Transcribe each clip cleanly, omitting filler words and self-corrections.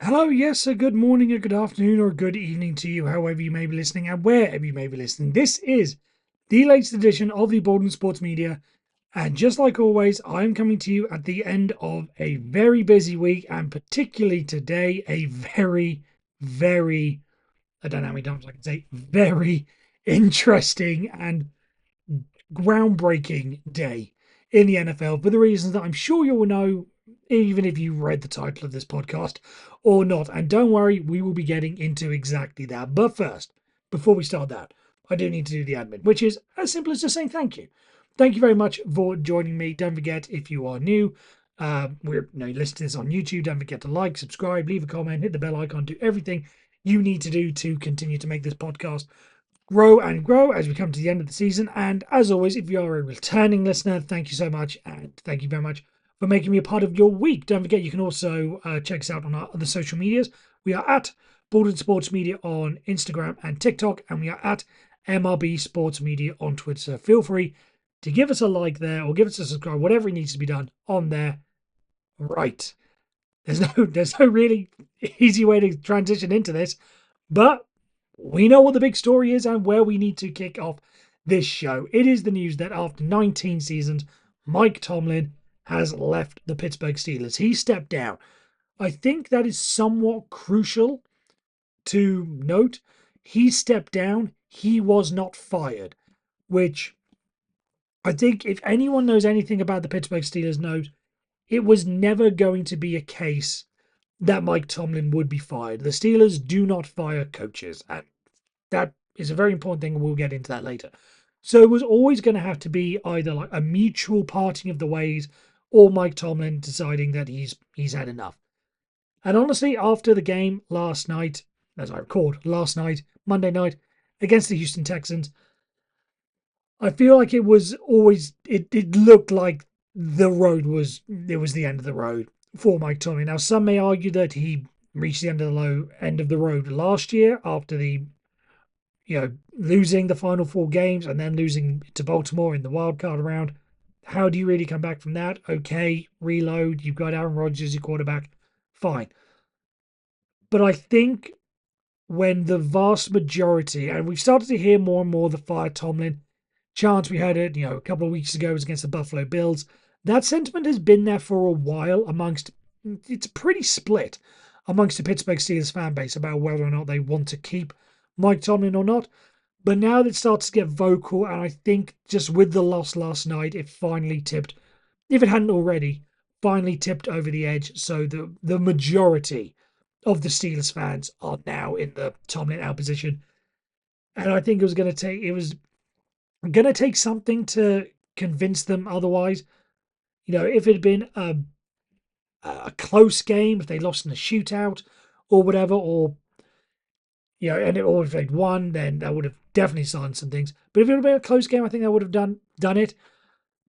Hello, yes, a good morning, a good afternoon, or a good evening to you, however you may be listening and wherever you may be listening. This is the latest edition of the Bolden Sports Media, and just like always, I'm coming to you at the end of a very busy week, and particularly today, a very, I don't know how many times I can say, very interesting and groundbreaking day in the NFL for the reasons that I'm sure you will know, even if you read the title of this podcast or not. And don't worry, we will be getting into exactly that. But first, before we start that, I do need to do the admin, which is as simple as just saying thank you. Thank you very much for joining me. Don't forget, if you are new, you listen to this on YouTube. Don't forget to like, subscribe, leave a comment, hit the bell icon, do everything you need to do to continue to make this podcast grow and grow as we come to the end of the season. And as always, if you are a returning listener, thank you so much. And thank you very much for making me a part of your week. Don't forget, you can also check us out on our other social medias. We are at Bolden Sports Media on Instagram and TikTok, and we are at MRB Sports Media on Twitter. So feel free to give us a like there or give us a subscribe, whatever needs to be done on there. Right. There's no really easy way to transition into this, but we know what the big story is and where we need to kick off this show. It is the news that after 19 seasons, Mike Tomlin has left the Pittsburgh Steelers. He stepped down. I think that is somewhat crucial to note. He stepped down. He was not fired, which I think if anyone knows anything about the Pittsburgh Steelers knows it was never going to be a case that Mike Tomlin would be fired. The Steelers do not fire coaches, and that is a very important thing, and we'll get into that later. So it was always going to have to be either like a mutual parting of the ways or Mike Tomlin deciding that he's had enough. And honestly, after the game last night, as I record last night, Monday night, against the Houston Texans, I feel like it looked like it was the end of the road for Mike Tomlin. Now some may argue that he reached the end of the road last year after the losing the final four games and then losing to Baltimore in the wild card round. How do you really come back from that? Okay, reload. You've got Aaron Rodgers, your quarterback. Fine. But I think when the vast majority, and we've started to hear more and more the fire Tomlin chance, we heard it, a couple of weeks ago, was against the Buffalo Bills. That sentiment has been there for a while it's pretty split amongst the Pittsburgh Steelers fan base about whether or not they want to keep Mike Tomlin or not. But now that it starts to get vocal, and I think just with the loss last night, it finally tipped, if it hadn't already, finally tipped over the edge. So the majority of the Steelers fans are now in the Tomlin out position. And I think it was gonna take something to convince them otherwise. If it had been a close game, if they lost in a shootout or whatever, or if they'd won, then that would have definitely signed some things. But if it had been a close game, I think that would have done it.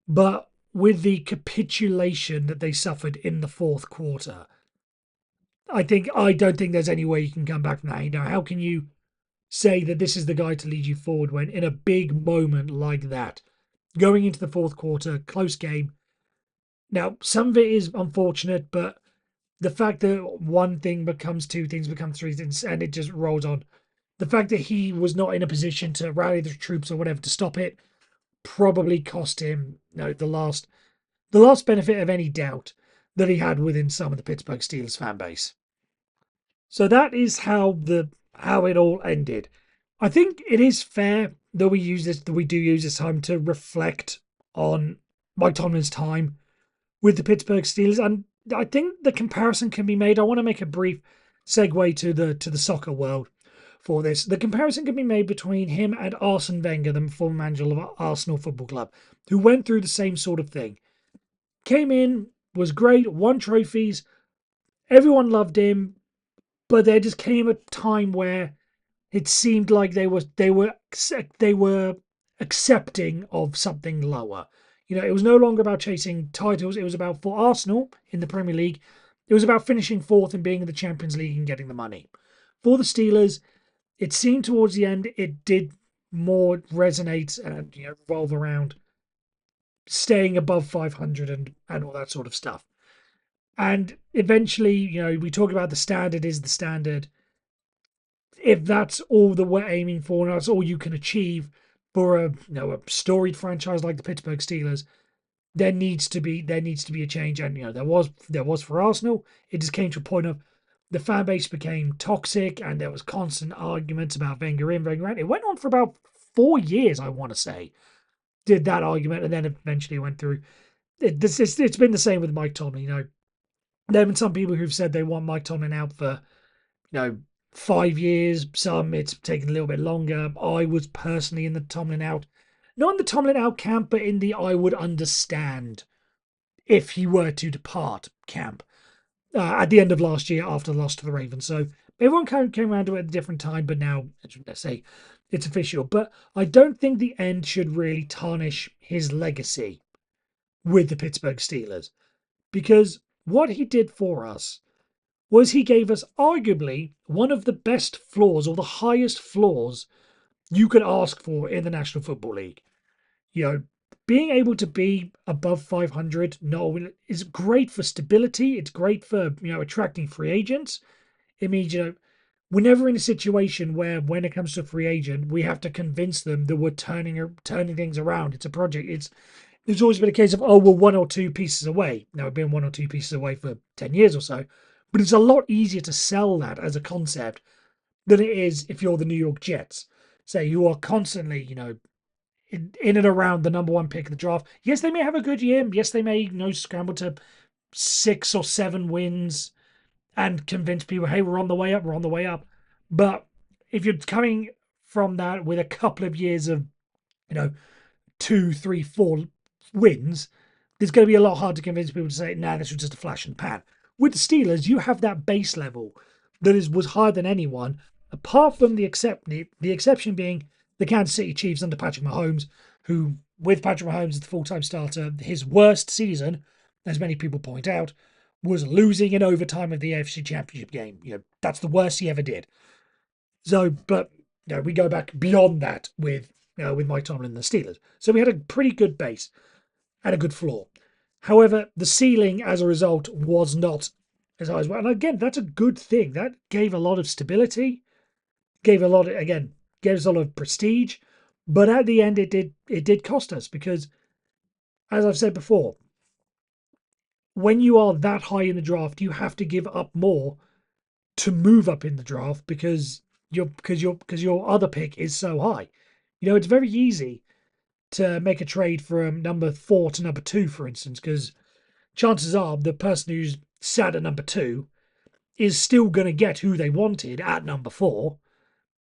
But with the capitulation that they suffered in the fourth quarter, I don't think there's any way you can come back from that. How can you say that this is the guy to lead you forward when in a big moment like that, going into the fourth quarter, close game? Now, some of it is unfortunate, but the fact that one thing becomes two things, becomes three things, and it just rolls on. The fact that he was not in a position to rally the troops or whatever to stop it probably cost him, the last benefit of any doubt that he had within some of the Pittsburgh Steelers fan base. So that is how it all ended. I think it is fair that we do use this time to reflect on Mike Tomlin's time with the Pittsburgh Steelers, and I think the comparison can be made. I want to make a brief segue to the soccer world for this. The comparison can be made between him and Arsene Wenger, the former manager of Arsenal Football Club, who went through the same sort of thing. Came in, was great, won trophies, everyone loved him, but there just came a time where it seemed like they were accepting of something lower. It was no longer about chasing titles. It was about, for Arsenal in the Premier League, it was about finishing fourth and being in the Champions League and getting the money. For the Steelers, it seemed towards the end it did more resonate and revolve around staying above 500 and all that sort of stuff. And eventually, we talk about the standard is the standard. If that's all that we're aiming for, and that's all you can achieve for a storied franchise like the Pittsburgh Steelers, there needs to be a change. And there was for Arsenal. It just came to a point of the fan base became toxic, and there was constant arguments about Wenger in, Wenger out. It went on for about 4 years, I want to say. Did that argument, and then eventually went through. It's been the same with Mike Tomlin. There have been some people who've said they want Mike Tomlin out for 5 years. Some it's taken a little bit longer. I was personally in the Tomlin out, not in the Tomlin out camp, but in the I would understand if he were to depart camp at the end of last year after the loss to the Ravens. So everyone came around to it at a different time, but now, let's say, it's official. But I don't think the end should really tarnish his legacy with the Pittsburgh Steelers, because what he did for us was he gave us arguably one of the best floors, or the highest floors you could ask for in the National Football League. You know, being able to be above 500 is great for stability. It's great for attracting free agents. It means we're never in a situation where, when it comes to a free agent, we have to convince them that we're turning things around. It's a project. There's always been a case of, oh, we're one or two pieces away. Now, we've been one or two pieces away for 10 years or so, but it's a lot easier to sell that as a concept than it is if you're the New York Jets. Say you are constantly, in and around the number one pick of the draft. Yes, they may have a good year. Yes, they may, scramble to 6 or 7 wins and convince people, hey, we're on the way up, we're on the way up. But if you're coming from that with a couple of years of, 2, 3, 4 wins, it's going to be a lot hard to convince people to say, nah, this was just a flash in the pan. With the Steelers, you have that base level that was higher than anyone, apart from the exception being the Kansas City Chiefs under Patrick Mahomes, who, with Patrick Mahomes as the full-time starter, his worst season, as many people point out, was losing in overtime of the AFC Championship game. That's the worst he ever did. So, but we go back beyond that with Mike Tomlin and the Steelers. So we had a pretty good base and a good floor. However, the ceiling as a result was not as high as well. And again, that's a good thing. That gave a lot of stability, gave us a lot of prestige. But at the end, it did cost us, because, as I've said before, when you are that high in the draft, you have to give up more to move up in the draft, because your other pick is so high. It's very easy to make a trade from number 4 to number 2, for instance, because chances are the person who's sat at number 2 is still going to get who they wanted at number 4,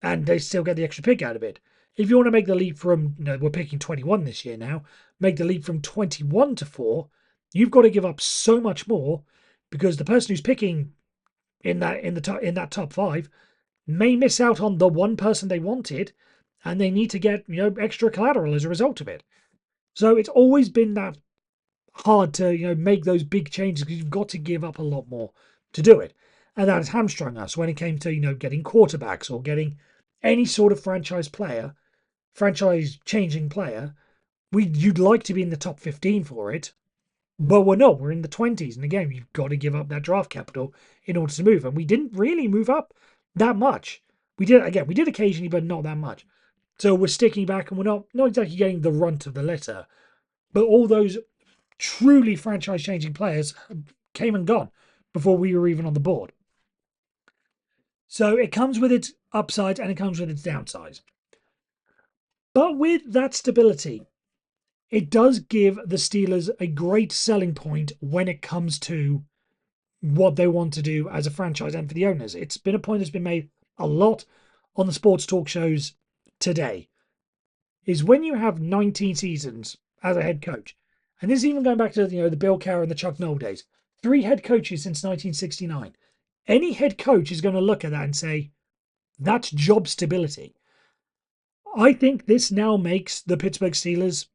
and they still get the extra pick out of it. If you want to make the leap from, we're picking 21 this year now, make the leap from 21 to 4, you've got to give up so much more, because the person who's picking in that top 5 may miss out on the one person they wanted, and they need to get extra collateral as a result of it. So it's always been that hard to make those big changes, because you've got to give up a lot more to do it, and that has hamstrung us when it came to getting quarterbacks or getting any sort of franchise changing player. You'd like to be in the top 15 for it, but we're not. We're in the 20s, and again, you've got to give up that draft capital in order to move, and we didn't really move up that much. We did occasionally, but not that much. So we're sticking back, and we're not exactly getting the runt of the litter. But all those truly franchise-changing players came and gone before we were even on the board. So it comes with its upsides and it comes with its downsides. But with that stability, it does give the Steelers a great selling point when it comes to what they want to do as a franchise, and for the owners. It's been a point that's been made a lot on the sports talk shows today, is when you have 19 seasons as a head coach, and this is even going back to the Bill Cowher and the Chuck Noll days, 3 head coaches since 1969. Any head coach is going to look at that and say, that's job stability. I think this now makes the Pittsburgh Steelers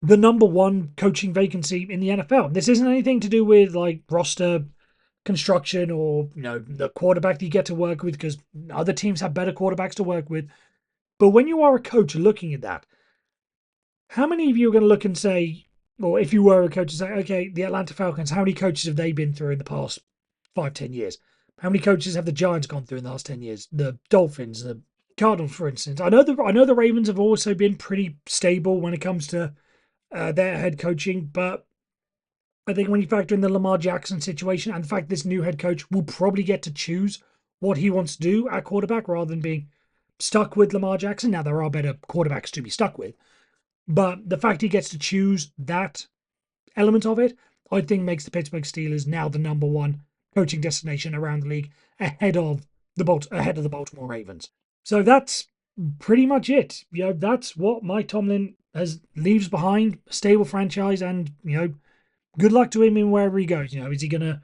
the number 1 coaching vacancy in the NFL. And this isn't anything to do with like roster construction or the quarterback that you get to work with, because other teams have better quarterbacks to work with. But when you are a coach looking at that, how many of you are going to look and say, or if you were a coach, say, okay, the Atlanta Falcons, how many coaches have they been through in the past 5, 10 years? How many coaches have the Giants gone through in the last 10 years? The Dolphins, the Cardinals, for instance. I know the Ravens have also been pretty stable when it comes to their head coaching, but I think when you factor in the Lamar Jackson situation and the fact this new head coach will probably get to choose what he wants to do at quarterback rather than being stuck with Lamar Jackson. Now, there are better quarterbacks to be stuck with, but the fact he gets to choose that element of it, I think makes the Pittsburgh Steelers now the number one coaching destination around the league ahead of the Baltimore Ravens. So that's pretty much it. That's what Mike Tomlin has leaves behind, a stable franchise, and good luck to him in wherever he goes. Is he gonna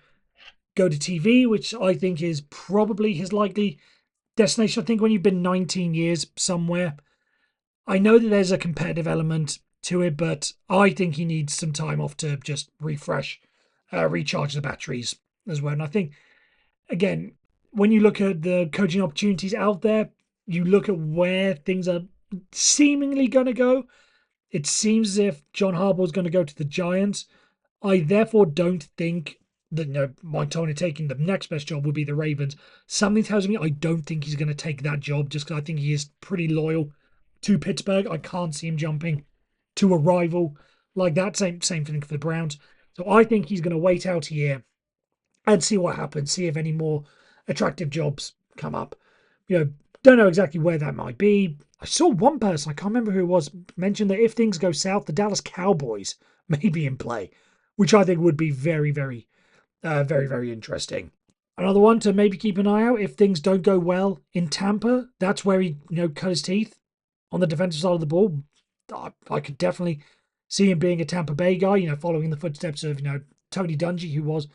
go to TV, which I think is probably his likely destination. I think when you've been 19 years somewhere, I know that there's a competitive element to it, but I think he needs some time off to just refresh, recharge the batteries as well. And I think, again, when you look at the coaching opportunities out there, you look at where things are seemingly going to go. It seems as if John Harbaugh is going to go to the Giants. I therefore don't think that Mike Tomlin taking the next best job would be the Ravens. Something tells me I don't think he's going to take that job just because I think he is pretty loyal to Pittsburgh. I can't see him jumping to a rival like that. Same thing for the Browns. So I think he's going to wait out a year and see what happens. See if any more attractive jobs come up. Don't know exactly where that might be. I saw one person, I can't remember who it was, mention that if things go south, the Dallas Cowboys may be in play, which I think would be very, very, very, very interesting. Another one to maybe keep an eye out if things don't go well in Tampa. That's where he, cut his teeth on the defensive side of the ball. I could definitely see him being a Tampa Bay guy, following in the footsteps of, Tony Dungy, who was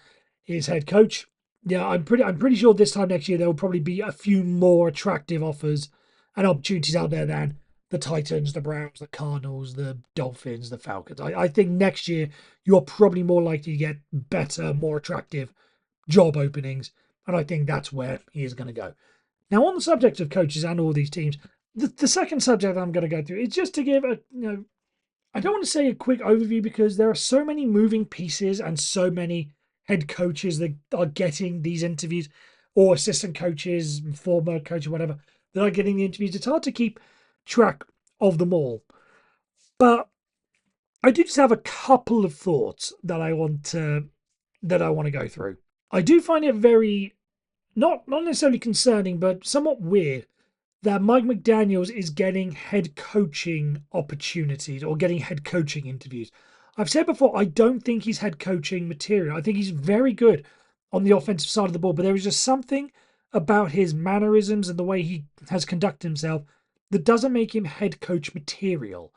his head coach. Yeah, I'm pretty sure this time next year there will probably be a few more attractive offers and opportunities out there than the Titans, the Browns, the Cardinals, the Dolphins, the Falcons. I think next year you're probably more likely to get better, more attractive job openings, and I think that's where he is going to go. Now, on the subject of coaches and all these teams, the second subject I'm going to go through is just to give I don't want to say a quick overview because there are so many moving pieces and so many head coaches that are getting these interviews, or assistant coaches, former coach, or whatever, that are getting the interviews. It's hard to keep track of them all. But I do just have a couple of thoughts that I want to go through. I do find it very not necessarily concerning, but somewhat weird that Mike McDaniels is getting head coaching opportunities or getting head coaching interviews. I've said before, I don't think he's head coaching material. I think he's very good on the offensive side of the ball, but there is just something about his mannerisms and the way he has conducted himself that doesn't make him head coach material.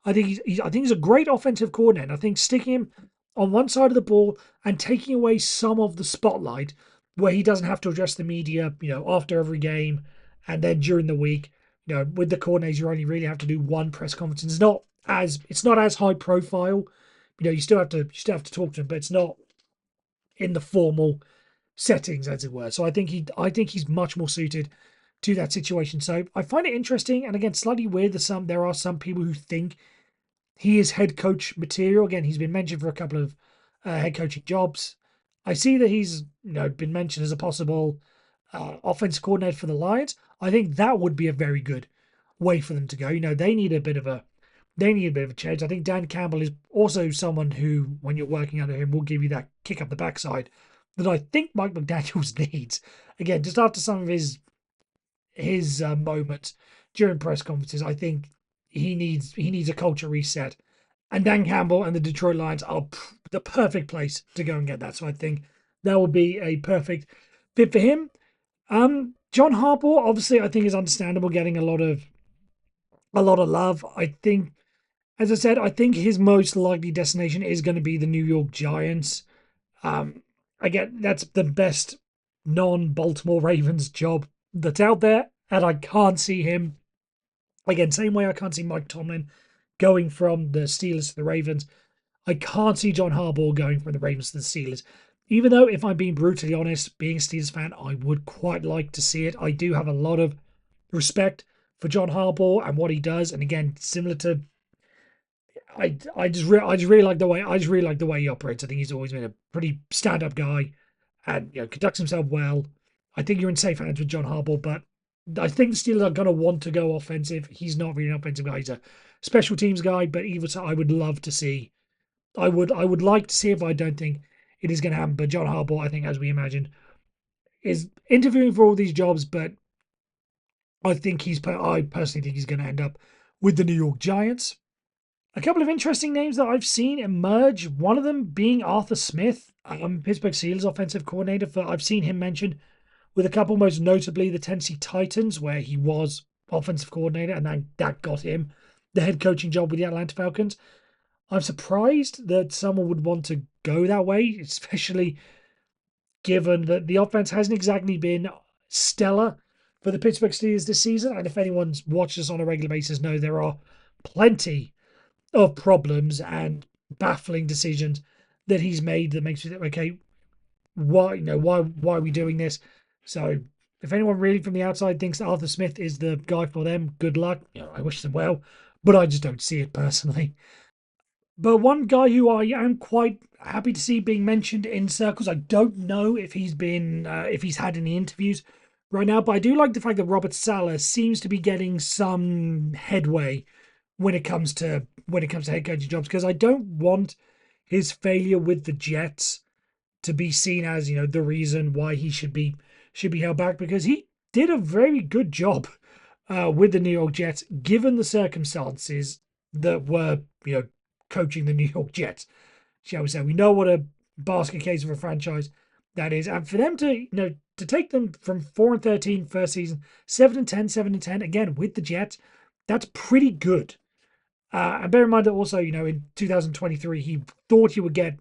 I think he's a great offensive coordinator. I think sticking him on one side of the ball and taking away some of the spotlight where he doesn't have to address the media, after every game and then during the week, with the coordinators, you only really have to do one press conference. It's not as high profile. You still have to talk to him, but it's not in the formal settings, as it were. So I think he's much more suited to that situation. So I find it interesting, and again, slightly weird that there are some people who think he is head coach material. Again, he's been mentioned for a couple of head coaching jobs. I see that he's been mentioned as a possible offensive coordinator for the Lions. I think that would be a very good way for them to go. They need a bit of a change. I think Dan Campbell is also someone who, when you're working under him, will give you that kick up the backside that I think Mike McDaniels needs. Again, just after some of his moments during press conferences, I think he needs a culture reset. And Dan Campbell and the Detroit Lions are the perfect place to go and get that. So I think that would be a perfect fit for him. John Harbaugh, obviously, I think is understandable getting a lot of love. I think, as I said, I think his most likely destination is going to be the New York Giants. Again, that's the best non-Baltimore Ravens job that's out there, and I can't see him. Again, same way I can't see Mike Tomlin going from the Steelers to the Ravens. I can't see John Harbaugh going from the Ravens to the Steelers. Even though, if I'm being brutally honest, being a Steelers fan, I would quite like to see it. I do have a lot of respect for John Harbaugh and what he does. And again, similar to I just really like the way he operates. I think he's always been a pretty stand-up guy, and conducts himself well. I think you're in safe hands with John Harbaugh, but I think the Steelers are going to want to go offensive. He's not really an offensive guy; he's a special teams guy. But either so, I would love to see. I would like to see it, but I don't think it is going to happen. But John Harbaugh, I think, as we imagined, is interviewing for all these jobs, but I personally think he's going to end up with the New York Giants. A couple of interesting names that I've seen emerge. One of them being Arthur Smith, Pittsburgh Steelers offensive coordinator. I've seen him mentioned with a couple, most notably the Tennessee Titans, where he was offensive coordinator, and that got him the head coaching job with the Atlanta Falcons. I'm surprised that someone would want to go that way, especially given that the offense hasn't exactly been stellar for the Pittsburgh Steelers this season. And if anyone's watched us on a regular basis, know there are plenty of problems and baffling decisions that he's made that makes you think, okay, why are we doing this? So if anyone really from the outside thinks that Arthur Smith is the guy for them, good luck. I wish them well, but I just don't see it personally. But one guy who I am quite happy to see being mentioned in circles, I don't know if if he's had any interviews right now, but I do like the fact that Robert Saleh seems to be getting some headway when it comes to head coaching jobs, because I don't want his failure with the Jets to be seen as the reason why he should be held back, because he did a very good job with the New York Jets given the circumstances that were coaching the New York Jets, shall we say. We know what a basket case of a franchise that is, and for them to to take them from 4-13 first season, 7-10, 7-10 again with the Jets, that's pretty good. And bear in mind that also, in 2023, he thought he would get,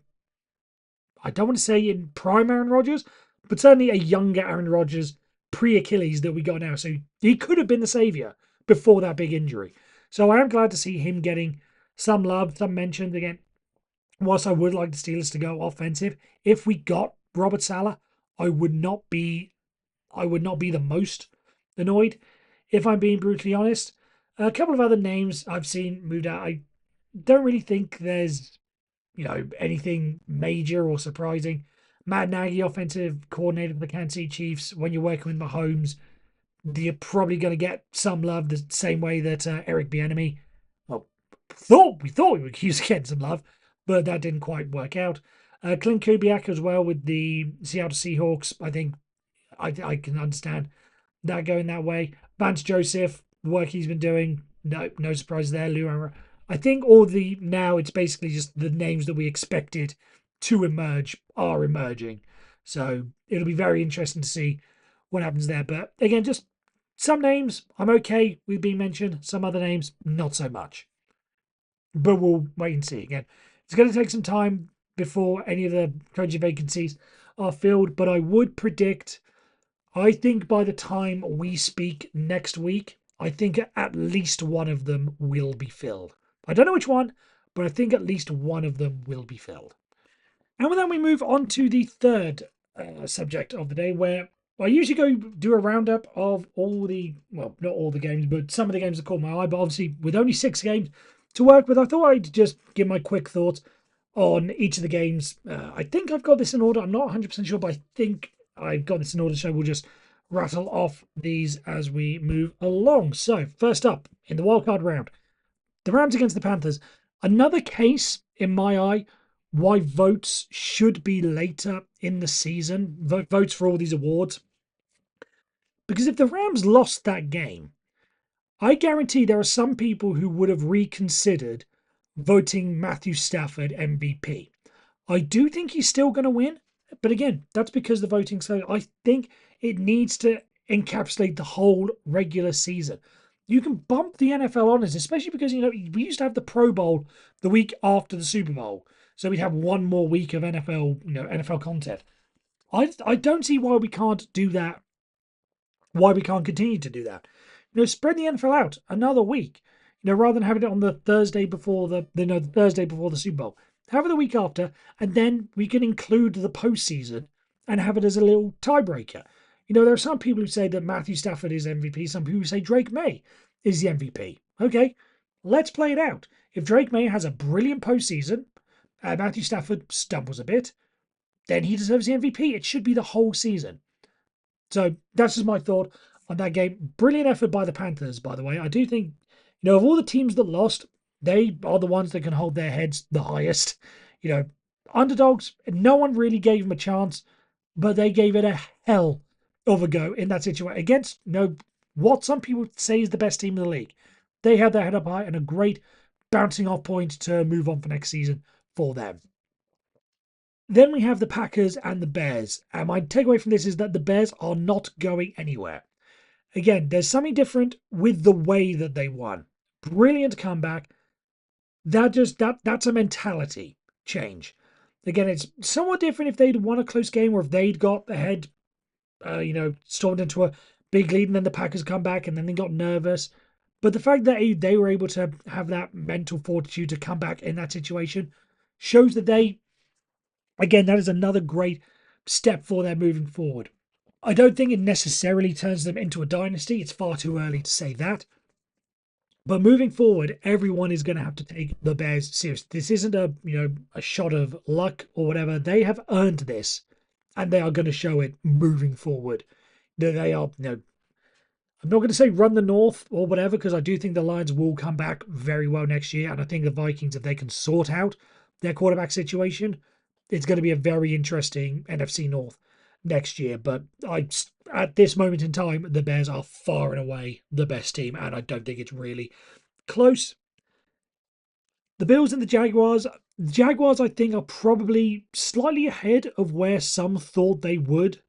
I don't want to say in prime Aaron Rodgers, but certainly a younger Aaron Rodgers pre-Achilles that we got now. So he could have been the savior before that big injury. So I am glad to see him getting some love, some mention. Again, whilst I would like the Steelers to go offensive, if we got Robert Saleh, I would not be the most annoyed, if I'm being brutally honest. A couple of other names I've seen moved out. I don't really think there's, anything major or surprising. Matt Nagy, offensive coordinator for the Kansas City Chiefs. When you're working with Mahomes, you're probably going to get some love the same way that Eric Bieniemy. Well, we thought we would use getting some love, but that didn't quite work out. Clint Kubiak as well with the Seattle Seahawks. I think I can understand that going that way. Vance Joseph, work he's been doing, no surprise there. I think now it's basically just the names that we expected to emerge are emerging. So it'll be very interesting to see what happens there. But again, just some names I'm okay with being mentioned. Some other names, not so much. But we'll wait and see. Again, it's going to take some time before any of the coaching vacancies are filled. But I would predict, I think by the time we speak next week, I think at least one of them will be filled. I don't know which one, but I think at least one of them will be filled. And with that, we move on to the third subject of the day, where I usually go do a roundup of not all the games, but some of the games that caught my eye. But obviously, with only 6 games to work with, I thought I'd just give my quick thoughts on each of the games. I think I've got this in order. I'm not 100% sure, but I think I've got this in order, so we'll just rattle off these as we move along. So, first up, in the wildcard round, the Rams against the Panthers. Another case, in my eye, why votes should be later in the season. Votes for all these awards. Because if the Rams lost that game, I guarantee there are some people who would have reconsidered voting Matthew Stafford MVP. I do think he's still going to win, but again, that's because the voting. So I think it needs to encapsulate the whole regular season. You can bump the NFL honors, especially because we used to have the Pro Bowl the week after the Super Bowl, so we'd have one more week of NFL content. I don't see why we can't do that. Why we can't continue to do that. Spread the NFL out another week. Rather than having it on the Thursday before the Thursday before the Super Bowl, have it the week after, and then we can include the postseason and have it as a little tiebreaker. There are some people who say that Matthew Stafford is MVP. Some people who say Drake May is the MVP. Okay, let's play it out. If Drake May has a brilliant postseason, Matthew Stafford stumbles a bit, then he deserves the MVP. It should be the whole season. So that's just my thought on that game. Brilliant effort by the Panthers, by the way. I do think, of all the teams that lost, they are the ones that can hold their heads the highest. Underdogs, no one really gave them a chance, but they gave it a hell of a go in that situation against, what some people say is the best team in the league. They had their head up high and a great bouncing off point to move on for next season for them. Then we have the Packers and the Bears. And my takeaway from this is that the Bears are not going anywhere. Again, there's something different with the way that they won. Brilliant comeback. That's a mentality change. Again, it's somewhat different if they'd won a close game or if they'd got ahead, stormed into a big lead and then the Packers come back and then they got nervous. But the fact that they were able to have that mental fortitude to come back in that situation shows that that is another great step for them moving forward. I don't think it necessarily turns them into a dynasty. It's far too early to say that. But moving forward, everyone is going to have to take the Bears seriously. This isn't a shot of luck or whatever. They have earned this, and they are going to show it moving forward. They are, I'm not going to say run the North or whatever, because I do think the Lions will come back very well next year. And I think the Vikings, if they can sort out their quarterback situation, it's going to be a very interesting NFC North next year. But at this moment in time, the Bears are far and away the best team, and I don't think it's really close. The Bills and the Jaguars. The Jaguars, I think, are probably slightly ahead of where some thought they would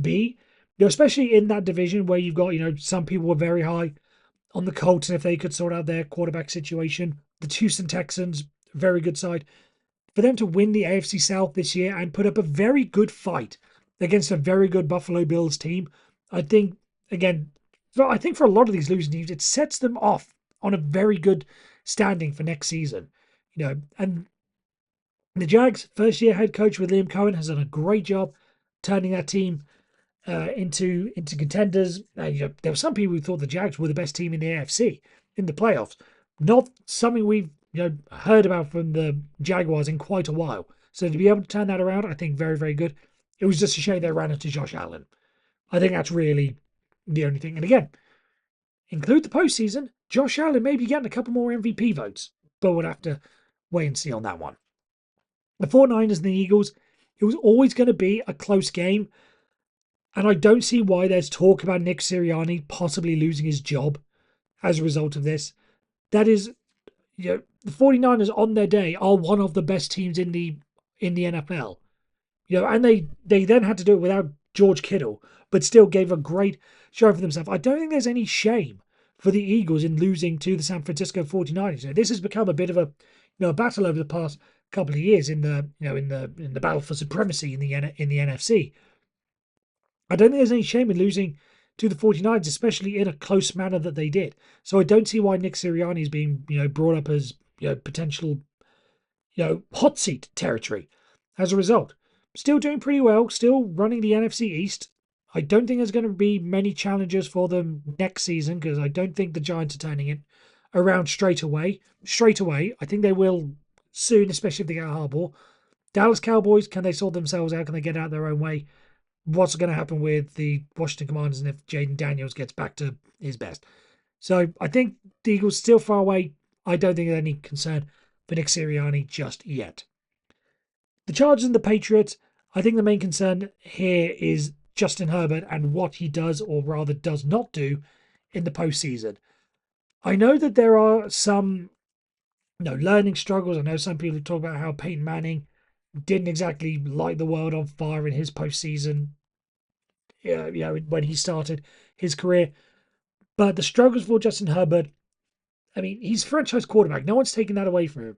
be. Especially in that division where you've got, some people were very high on the Colts, and if they could sort out their quarterback situation. The Houston Texans, very good side. For them to win the AFC South this year and put up a very good fight against a very good Buffalo Bills team, I think, again, I think for a lot of these losing teams, it sets them off on a very good standing for next season. And the Jags, first year head coach with Liam Cohen, has done a great job turning that team into contenders. There were some people who thought the Jags were the best team in the AFC in the playoffs. Not something we've heard about from the Jaguars in quite a while. So to be able to turn that around, I think very, very good. It was just a shame they ran into Josh Allen. I think that's really the only thing. And again, include the postseason, Josh Allen may be getting a couple more MVP votes, but we'll have to wait and see on that one. The 49ers and the Eagles, it was always going to be a close game. And I don't see why there's talk about Nick Sirianni possibly losing his job as a result of this. That is, the 49ers on their day are one of the best teams in the NFL. And they then had to do it without George Kittle, but still gave a great show for themselves. I don't think there's any shame for the Eagles in losing to the San Francisco 49ers. This has become a bit of a battle over the past couple of years in the battle for supremacy in the NFC. I don't think there's any shame in losing to the 49ers, especially in a close manner that they did. So I don't see why Nick Sirianni is being, brought up as, potential, hot seat territory as a result. Still doing pretty well, still running the NFC East. I don't think there's going to be many challenges for them next season, because I don't think the Giants are turning it around straight away. I think they will soon, especially if they get Harbaugh. Dallas Cowboys, can they sort themselves out? Can they get out their own way? What's going to happen with the Washington Commanders and if Jaden Daniels gets back to his best? So I think the Eagles still far away. I don't think there's any concern for Nick Sirianni just yet. The Chargers and the Patriots, I think the main concern here is Justin Herbert and what he does, or rather does not do, in the postseason. I know that there are some learning struggles. I know some people talk about how Peyton Manning didn't exactly light the world on fire in his postseason, when he started his career. But the struggles for Justin Herbert, he's franchise quarterback. No one's taking that away from him.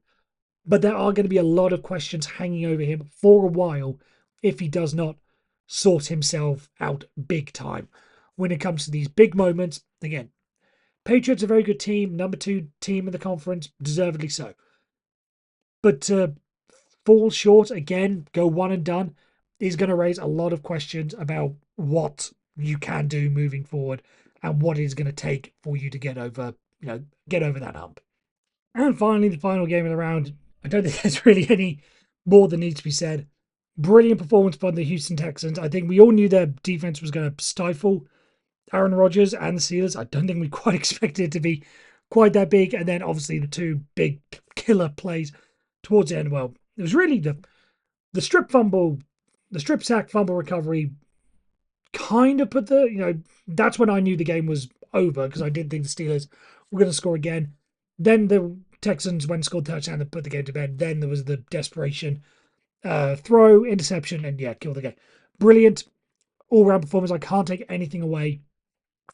But there are going to be a lot of questions hanging over him for a while if he does not sort himself out big time when it comes to these big moments. Again, Patriots are a very good team, number 2 team in the conference, deservedly so. But to fall short again, go one and done, is going to raise a lot of questions about what you can do moving forward and what it is going to take for you to get over that hump. And finally, the final game of the round. I don't think there's really any more that needs to be said. Brilliant performance by the Houston Texans. I think we all knew their defense was going to stifle Aaron Rodgers and the Steelers. I don't think we quite expected it to be quite that big. And then obviously the two big killer plays towards the end. Well, it was really the strip fumble, the strip sack fumble recovery kind of put that's when I knew the game was over because I didn't think the Steelers were going to score again. Then the Texans went and scored the touchdown and put the game to bed. Then there was the desperation throw, interception, and yeah, kill the game. Brilliant all round performance. I can't take anything away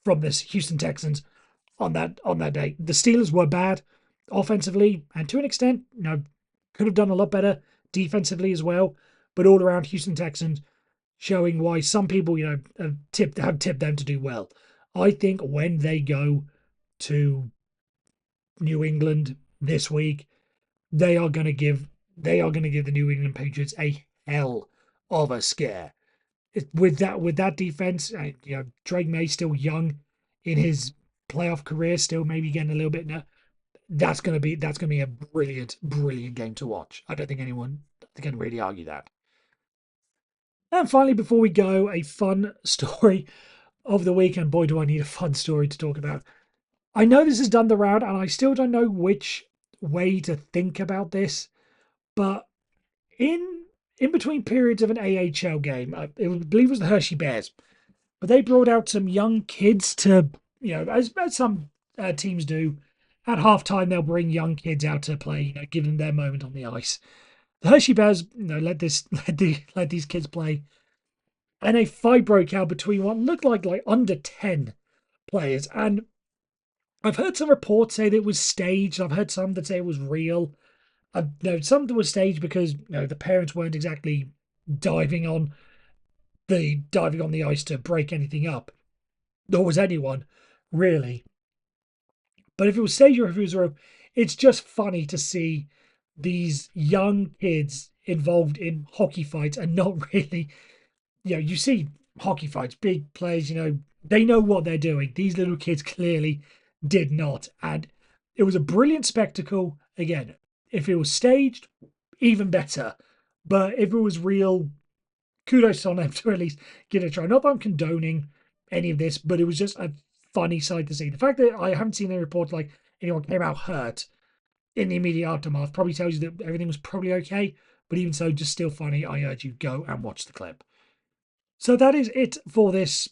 from this Houston Texans on that day. The Steelers were bad offensively, and to an extent, could have done a lot better defensively as well. But all around, Houston Texans showing why some people, have tipped them to do well. I think when they go to New England this week, they are going to give the New England Patriots a hell of a scare. With that defense, Drake May still young in his playoff career, still maybe getting a little bit now. That's gonna be a brilliant game to watch. I don't think anyone can really argue that. And finally, before we go, a fun story of the week, and boy, do I need a fun story to talk about. I know this has done the round, and I still don't know which way to think about this, but in between periods of an AHL game, I believe it was the Hershey Bears, but they brought out some young kids to, as some teams do. At halftime, they'll bring young kids out to play, give them their moment on the ice. The Hershey Bears, let these kids play, and a fight broke out between what looked like under 10 players. And I've heard some reports say that it was staged. I've heard some that say it was real. Some that was staged because the parents weren't exactly diving on the ice to break anything up. Nor was anyone really. But if it was staged or if it was real, it's just funny to see these young kids involved in hockey fights and not really, you see hockey fights, big players, they know what they're doing. These little kids clearly did not. And it was a brilliant spectacle. Again, if it was staged, even better. But if it was real, kudos on them to at least give it a try. Not that I'm condoning any of this, but it was just a funny sight to see. The fact that I haven't seen any reports like anyone came out hurt in the immediate aftermath probably tells you that everything was probably okay. But even so, just still funny. I urge you go and watch the clip. So that is it for this,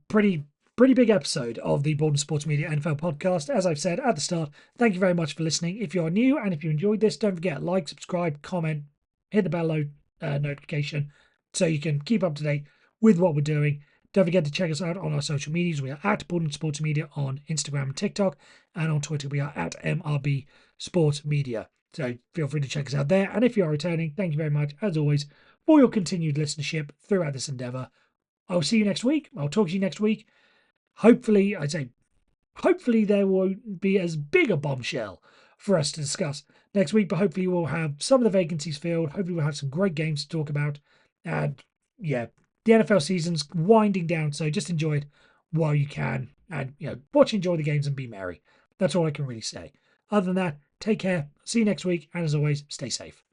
pretty big episode of the Bolton Sports Media NFL podcast. As I've said at the start, thank you very much for listening. If you are new and if you enjoyed this, don't forget like, subscribe, comment, hit the bell notification so you can keep up to date with what we're doing. Don't forget to check us out on our social medias. We are at Bolton Sports Media on Instagram and TikTok, and on Twitter we are at MRB Sports Media. So feel free to check us out there. And if you are returning, thank you very much, as always, for your continued listenership throughout this endeavor. I'll see you next week. I'll talk to you next week. Hopefully there won't be as big a bombshell for us to discuss next week, but hopefully we'll have some of the vacancies filled. Hopefully we'll have some great games to talk about. And yeah, the NFL season's winding down, so just enjoy it while you can. And, enjoy the games and be merry. That's all I can really say. Other than that, take care. See you next week. And as always, stay safe.